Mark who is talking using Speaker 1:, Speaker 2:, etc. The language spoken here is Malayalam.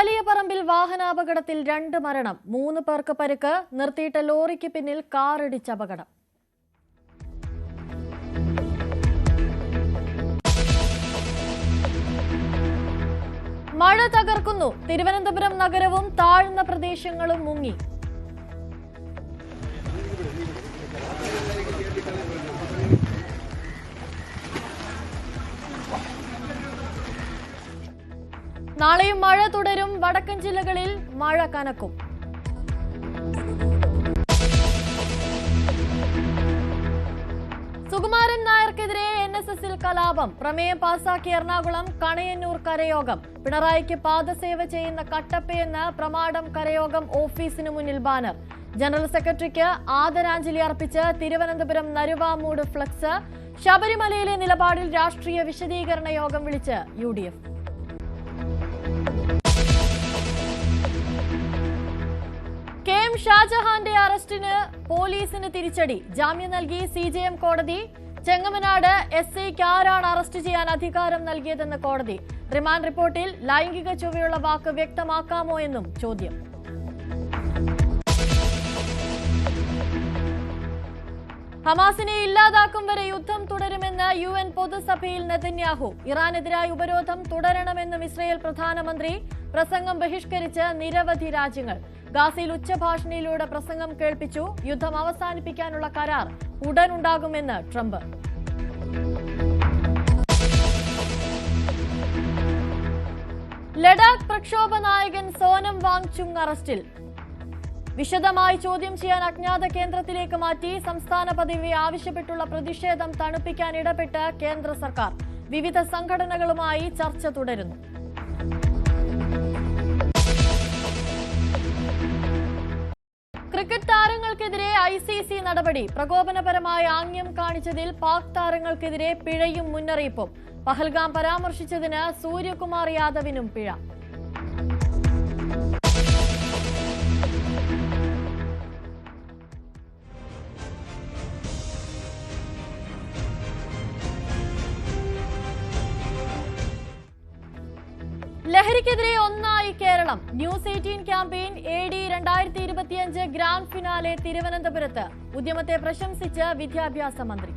Speaker 1: വലിയ പറമ്പിൽ വാഹനാപകടത്തിൽ 2 മരണം, 3 പേർക്ക് പരിക്ക്. നിർത്തിയിട്ട ലോറിക്ക് പിന്നിൽ കാറിടിച്ച അപകടം. മഴ തകർക്കുന്നു. തിരുവനന്തപുരം നഗരവും താഴ്ന്ന പ്രദേശങ്ങളും മുങ്ങി. നാളെയും മഴ തുടരും. വടക്കൻ ജില്ലകളിൽ മഴ കനക്കും. സുകുമാരൻ നായർക്കെതിരെ NSSൽ കലാപം. പ്രമേയം പാസാക്കിയ എറണാകുളം കണയന്നൂർ കരയോഗം. പിണറായിക്ക് പാദസേവ ചെയ്യുന്ന കട്ടപ്പയെന്ന് പ്രമാടം കരയോഗം ഓഫീസിനു മുന്നിൽ ബാനർ. ജനറൽ സെക്രട്ടറിക്ക് ആദരാഞ്ജലി അർപ്പിച്ച് തിരുവനന്തപുരം നരുവാമൂട് ഫ്ലക്സ്. ശബരിമലയിലെ നിലപാടിൽ രാഷ്ട്രീയ വിശദീകരണ യോഗം വിളിച്ച് UDF. KM ഷാജഹാന്റെ അറസ്റ്റിന് പോലീസിന് തിരിച്ചടി. ജാമ്യം നൽകി CJM കോടതി. ചെങ്ങമനാട് SIക്ക് ആരാണ് അറസ്റ്റ് ചെയ്യാൻ അധികാരം നൽകിയതെന്ന് കോടതി. റിമാൻഡ് റിപ്പോർട്ടിൽ ലൈംഗിക ചുവയുള്ള വാക്ക് വ്യക്തമാക്കാമോ എന്നും ചോദ്യം. ഹമാസിനെ ഇല്ലാതാക്കും വരെ യുദ്ധം തുടരുമെന്ന് UN പൊതുസഭയിൽ നെതന്യാഹു. ഇറാനെതിരായ ഉപരോധം തുടരണമെന്നും ഇസ്രയേൽ പ്രധാനമന്ത്രി. പ്രസംഗം ബഹിഷ്കരിച്ച് നിരവധി രാജ്യങ്ങൾ. ഗാസയിൽ ഉച്ചഭാഷണിയിലൂടെ പ്രസംഗം കേൾപ്പിച്ചു. യുദ്ധം അവസാനിപ്പിക്കാനുള്ള കരാർ ഉടനുണ്ടാകുമെന്ന് ട്രംപ്. ലഡാക്ക് പ്രക്ഷോഭ നായകൻ സോനം വാങ്ചുങ് അറസ്റ്റിൽ. വിശദമായി ചോദ്യം ചെയ്യാൻ അജ്ഞാത കേന്ദ്രത്തിലേക്ക് മാറ്റി. സംസ്ഥാന പദവി ആവശ്യപ്പെട്ടുള്ള പ്രതിഷേധം തണുപ്പിക്കാൻ ഇടപെട്ട് കേന്ദ്ര സർക്കാർ. വിവിധ സംഘടനകളുമായി ചർച്ച തുടരുന്നു. ക്രിക്കറ്റ് താരങ്ങൾക്കെതിരെ ICC നടപടി. പ്രകോപനപരമായ ആംഗ്യം കാണിച്ചതിൽ പാക് താരങ്ങൾക്കെതിരെ പിഴയും മുന്നറിയിപ്പും. പഹൽഗാം പരാമർശിച്ചതിന് സൂര്യകുമാർ യാദവിനും പിഴ. ലഹരിക്കെതിരെ ഒന്നായി Keralam. News 18 campaign AD 2025 grand finale തിരുവനന്തപുരത്ത്. ഉദ്യമത്തെ പ്രശംസിച്ച് വിദ്യാഭ്യാസ മന്ത്രി.